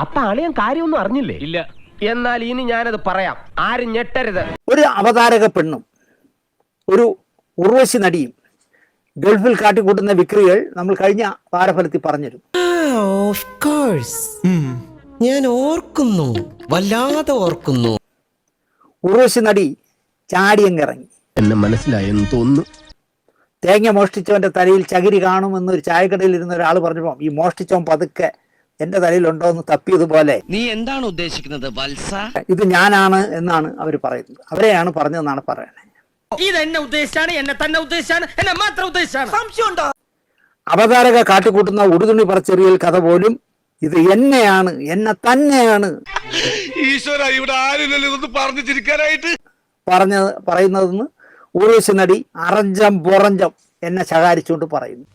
അപ്പൊ അളിയൻ കാര്യമൊന്നും അറിഞ്ഞില്ലേ? ഇല്ല. എന്നാൽ ഇനി ഞാനത് പറയാം, ആരും ഞെട്ടരുത്. ഒരു അവതാരക പെണ്ണും ഒരു ഉർവശി നടിയും ഗൾഫിൽ കാട്ടിക്കൂട്ടുന്ന വിക്രികൾ നമ്മൾ കഴിഞ്ഞ വാരഫലത്തിൽ പറഞ്ഞിരുന്നു. ഞാൻ ഓർക്കുന്നു, വല്ലാതെ ഓർക്കുന്നു. ഉർവശി നടി ചാടിയങ്ങിറങ്ങി. എന്നെ മനസ്സിലായെന്ന് തോന്നുന്നു. തേങ്ങ മോഷ്ടിച്ചവന്റെ തലയിൽ ചകിരി കാണുമെന്നൊരു ചായക്കടയിൽ ഇരുന്ന ഒരാൾ പറഞ്ഞപ്പോ ഈ മോഷ്ടിച്ചവൻ പതുക്കെ എന്റെ തലയിലുണ്ടോ എന്ന് തപ്പിയതുപോലെ നീ എന്താണ് ഉദ്ദേശിക്കുന്നത് വത്സ? ഇത് ഞാനാണ് എന്നാണ് അവർ പറയുന്നത്. അവരെയാണ് പറഞ്ഞതെന്നാണ് പറയുന്നത്. അവതാരക കാട്ടിക്കൂട്ടുന്ന ഉടുതുണി പറച്ചെറിയൽ കഥ പോലും ഇത് എന്നെയാണ്, എന്നെ തന്നെയാണ് പറയുന്നതെന്ന് ഉർവശി നടി അറഞ്ചം പുറഞ്ചം എന്നെ ശകാരിച്ചുകൊണ്ട് പറയുന്നു.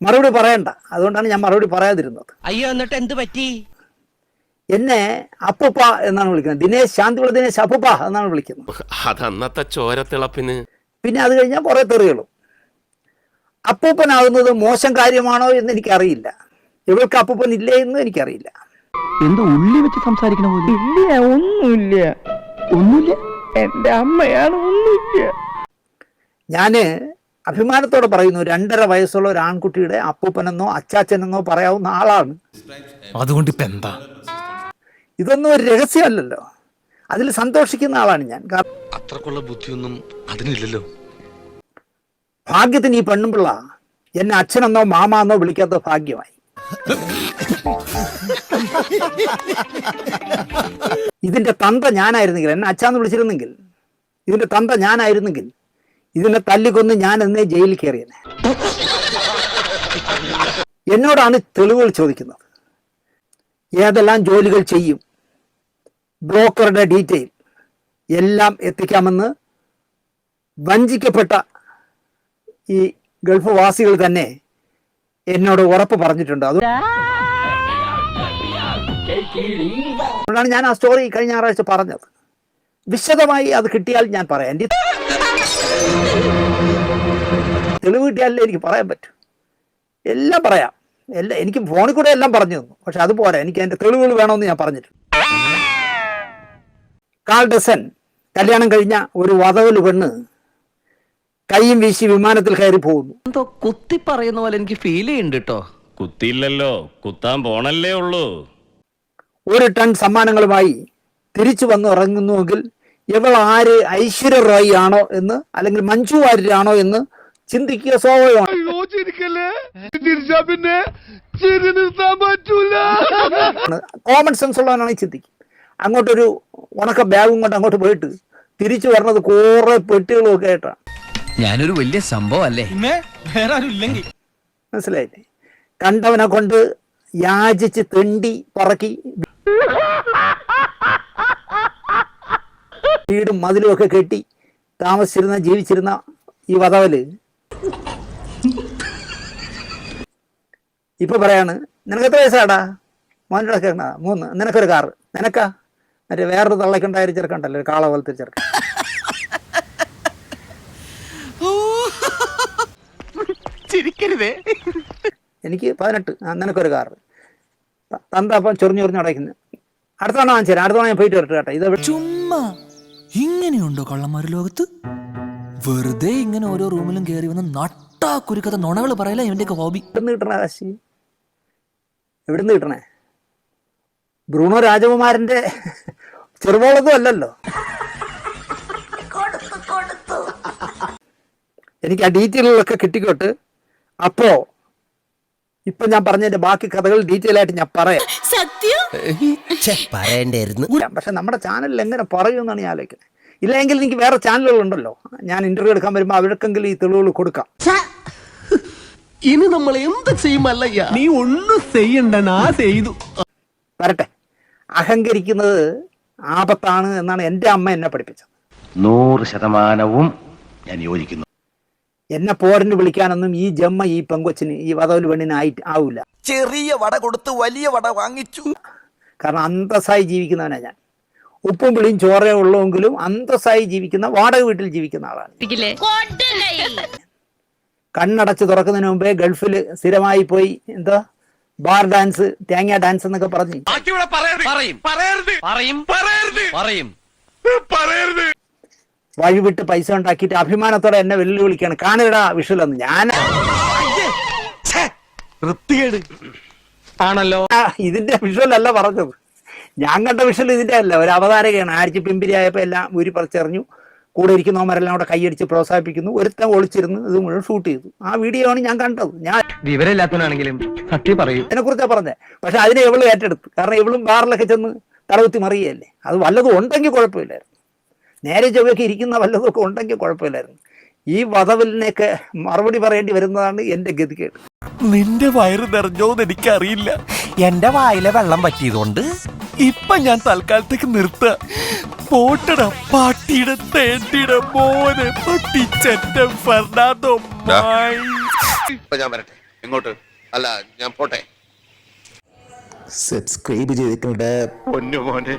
മറുപടി പറയണ്ട, അതുകൊണ്ടാണ് ഞാൻ മറുപടി പറയാതിരുന്നത്. അയ്യോ, എന്നിട്ട് എന്ത് പറ്റി? എന്നെ അപ്പൂപ്പ എന്നാണ് വിളിക്കുന്നത്. ദിനേശ്, ശാന്തിയുള്ള ദിനേശ് അപ്പൂപ്പ എന്നാണ് വിളിക്കുന്നത്. അതന്നത്തെ ചോരത്തിളപ്പിന്. പിന്നെ അത് കഴിഞ്ഞാൽ കുറെ തെറികളും. അപ്പൂപ്പനാകുന്നത് മോശം കാര്യമാണോ എന്ന് എനിക്കറിയില്ല. ഇവൾക്ക് അപ്പൂപ്പൻ ഇല്ലേ എന്ന് എനിക്കറിയില്ല. എന്തോ ഉള്ളി വെച്ച് സംസാരിക്കണ പോലെ. ഇല്ല, ഒന്നുമില്ല. എന്റെ അമ്മയാണ്, ഒന്നുമില്ല. ഞാന് അഭിമാനത്തോടെ പറയുന്നു, 2.5 വയസ്സുള്ള ഒരു ആൺകുട്ടിയുടെ അപ്പൂപ്പനെന്നോ അച്ചാച്ചനെന്നോ പറയാവുന്ന ആളാണ്. അതുകൊണ്ട് ഇപ്പൊ എന്താ? ഇതൊന്നും ഒരു രഹസ്യമല്ലല്ലോ. അതിൽ സന്തോഷിക്കുന്ന ആളാണ് ഞാൻ. അത്രക്കുള്ള ബുദ്ധിയൊന്നും അതിനില്ലല്ലോ. ഭാഗ്യത്തിന് ഈ പെണ്ണുമ്പിള്ള എന്നെ അച്ഛനെന്നോ മാമാന്നോ വിളിക്കാത്ത ഭാഗ്യമായി. ഇതിന്റെ തന്ത ഞാനായിരുന്നെങ്കിൽ, എന്നെ അച്ഛാന്ന് വിളിച്ചിരുന്നെങ്കിൽ, ഇതിന്റെ തന്ത ഞാനായിരുന്നെങ്കിൽ ഇതിനെ തല്ലിക്കൊന്ന് ഞാൻ എന്നേ ജയിലിൽ കയറിയെന്നെ. എന്നോടാണ് തെളിവുകൾ ചോദിക്കുന്നത്. ഏതെല്ലാം ജോലികൾ ചെയ്യും, ബ്രോക്കറുടെ ഡീറ്റെയിൽ എല്ലാം എത്തിക്കാമെന്ന് വഞ്ചിക്കപ്പെട്ട ഈ ഗൾഫ് വാസികൾ തന്നെ എന്നോട് ഉറപ്പ് പറഞ്ഞിട്ടുണ്ട്. അതുകൊണ്ടാണ് ഞാൻ ആ സ്റ്റോറി കഴിഞ്ഞ ഞായറാഴ്ച പറഞ്ഞത്. വിശദമായി അത് കിട്ടിയാൽ ഞാൻ പറയാം. എൻ്റെ തെളിവ് കിട്ടിയാലേ എനിക്ക് പറയാൻ പറ്റൂ. എല്ലാം പറയാം, എനിക്ക് ഫോണിൽ കൂടെ എല്ലാം പറഞ്ഞു തന്നു. പക്ഷെ അതുപോലെ എനിക്ക് അതിൻ്റെ തെളിവുകൾ വേണമെന്ന് ഞാൻ പറഞ്ഞിട്ടുണ്ട്. കാൾ ഡസൻ കല്യാണം കഴിഞ്ഞ ഒരു വധവല് പെണ്ണ് കൈയും വീശി വിമാനത്തിൽ കയറി പോകുന്നു. എന്തോ കുത്തി പറയുന്ന പോലെ എനിക്ക് ഫീൽ ചെയ്യുന്നുണ്ട് കേട്ടോ. കുത്തിയില്ലല്ലോ, കുത്താൻ പോണല്ലേ ഉള്ളൂ. 1 ടൺ സമ്മാനങ്ങളുമായി തിരിച്ചു വന്ന് ഇറങ്ങുന്നുവെങ്കിൽ ഇവൾ ആര്, ഐശ്വര്യ റോയ് ആണോ എന്ന്, അല്ലെങ്കിൽ മഞ്ജു വാര്യരാണോ എന്ന് ചിന്തിക്കുക സ്വാഭാവികമാണ്. കോമൺ സെൻസ് ഉള്ളവനാണ് ചിന്തിക്കും. അങ്ങോട്ടൊരു ഉണക്ക ബാഗും കൊണ്ട് അങ്ങോട്ട് പോയിട്ട് തിരിച്ചു വരണത് കുറെ പെട്ടികളും ഒക്കെ ആയിട്ടാണ്. ഞാനൊരു വലിയ സംഭവം അല്ലേ? മനസ്സിലായില്ലേ? കണ്ടവനെ കൊണ്ട് യാചിച്ച് തെണ്ടി പറക്കി വീടും മതിലും ഒക്കെ കെട്ടി ജീവിച്ചിരുന്ന ഈ വധവല് ഇപ്പൊ പറയാണ്, നിനക്ക് എത്ര വയസ്സാടാ? മോൻ്റെ 3. നിനക്കൊരു കാറ്. നിനക്കാ? മറ്റേ വേറൊരു തള്ളക്കുണ്ടായൊരു ചെറുക്കണ്ടല്ലോ, ഒരു കാള പോലത്തെ ചെറുക്കൻ. എനിക്ക് 18. നിനക്കൊരു കാറ്. തന്ത അപ്പം ചൊറിഞ്ഞു അടയ്ക്കുന്നത്. അടുത്ത തവണ വാങ്ങിച്ചു തരാം, അടുത്ത തവണ ഞാൻ പോയിട്ട് വരട്ടെ കേട്ടോ. ഇത് ചുമ്മാ ഇങ്ങനെയുണ്ടോ കള്ളന്മാര് ലോകത്ത്? വെറുതെ ഇങ്ങനെ ഓരോ റൂമിലും കയറി വന്ന് നട്ടാ കുരുക്കഥ നുണകൾ പറയല ഇവന്റെയൊക്കെ ഹോബി. എവിടുന്ന് കിട്ടണ കാശി? എവിടുന്ന് കിട്ടണേ? ബ്രൂണോ രാജകുമാരന്റെ ചെറുപോളതും അല്ലല്ലോ. എനിക്ക് ആ ഡീറ്റെയിലുകളൊക്കെ കിട്ടിക്കോട്ട്. അപ്പോ ഇപ്പൊ ഞാൻ പറഞ്ഞതിന്റെ ബാക്കി കഥകൾ ഡീറ്റെയിൽ ആയിട്ട് ഞാൻ പറയാം. പക്ഷെ നമ്മുടെ ചാനലിൽ എങ്ങനെ പറയുമെന്നാണ് ഞാൻ ആലോചിക്കുന്നത്. ഇല്ലെങ്കിൽ എനിക്ക് വേറെ ചാനലുകളുണ്ടല്ലോ, ഞാൻ ഇന്റർവ്യൂ എടുക്കാൻ വരുമ്പോൾ അവർക്കെങ്കിലും ഈ തെളിവുകൾ കൊടുക്കാം. ഇനി നമ്മൾ എന്ത് ചെയ്യുമല്ലയ്യ? നീ ഒന്നും ചെയ്യണ്ട. വരട്ടെ. അഹങ്കരിക്കുന്നത് ആപത്താണ് എന്നാണ് എൻ്റെ അമ്മ എന്നെ പഠിപ്പിച്ചത്. 100% ഞാൻ യോജിക്കുന്നു. എന്നെ പോരിന് വിളിക്കാനൊന്നും ഈ ജമ്മ ഈ പെങ്കൊച്ചിന്, ഈ വധവല് പെണ്ണിന് ആവൂല. ചെറിയ വട കൊടുത്ത് വലിയ വട വാങ്ങിച്ചു. കാരണം അന്തസ്സായി ജീവിക്കുന്നവനാണ് ഞാൻ. ഉപ്പും പുളിയും ചോറേ ഉള്ളൂവെങ്കിലും അന്തസ്സായി ജീവിക്കുന്ന, വാടക വീട്ടിൽ ജീവിക്കുന്ന ആളാണ്. കണ്ണടച്ച് തുറക്കുന്നതിന് മുമ്പേ ഗൾഫിൽ സ്ഥിരമായി പോയി എന്താ ബാർ ഡാൻസ്, തേങ്ങ ഡാൻസ് എന്നൊക്കെ പറഞ്ഞ് വഴിവിട്ട് പൈസ ഉണ്ടാക്കിയിട്ട് അഭിമാനത്തോടെ എന്നെ വെല്ലുവിളിക്കാണ്. കാണിടാ വിഷുലെന്ന്. ഞാൻ ആണല്ലോ. ഇതിന്റെ വിഷുവലല്ല പറഞ്ഞത്, ഞാൻ കണ്ട വിഷുവൽ ഇതിന്റെ അല്ല. ഒരു അവതാരകയാണ്. ആഴ്ച പിമ്പിരിയായപ്പോ എല്ലാം ഊരി പറിച്ചെറിഞ്ഞു. കൂടെ ഇരിക്കുന്നവരെല്ലാം കൂടെ കൈയടിച്ച് പ്രോത്സാഹിപ്പിക്കുന്നു. ഒരുത്തൻ ഒളിച്ചിരുന്ന് ഇത് മുഴുവൻ ഷൂട്ട് ചെയ്തു. ആ വീഡിയോ ആണ് ഞാൻ കണ്ടത്. ഞാൻ വിവരമില്ലാത്തവനാണെങ്കിലും സത്യം പറയൂ. അതിനെ കുറിച്ചാണ് പറഞ്ഞത്. പക്ഷെ അതിനെ ഇവള് ഏറ്റെടുത്തു. കാരണം ഇവളും ബാറിലൊക്കെ ചെന്ന് തലകുത്തി മറിയല്ലേ. അത് വല്ലതും ഉണ്ടെങ്കിൽ കുഴപ്പമില്ലായിരുന്നു. നേരെ ചൊവ്വയൊക്കെ ഇരിക്കുന്ന വല്ലതും ഒക്കെ ഉണ്ടെങ്കിൽ കുഴപ്പമില്ലായിരുന്നു. ഈ വധവിലിനെയൊക്കെ മറുപടി പറയേണ്ടി വരുന്നതാണ് എന്റെ ഗതികേട്. നിന്റെ വയറ് നിറഞ്ഞോന്ന് എനിക്കറിയില്ല. എന്റെ വായിലെ വെള്ളം പറ്റിയതുകൊണ്ട് ഇപ്പൊ ഞാൻ തൽക്കാലത്തേക്ക് നിർത്ത. പോട്ടട പാട്ടിയുടെ തേണ്ടിയുടെ മോനെ പട്ടിച്ചെന്റെ ഫെർണാണ്ടോ. ഞാൻ വരട്ടെ. എങ്ങോട്ട്? അല്ല, ഞാൻ പോട്ടെ. സബ്സ്ക്രൈബ് ചെയ്തിട്ടുണ്ട് പൊന്നു മോനെ.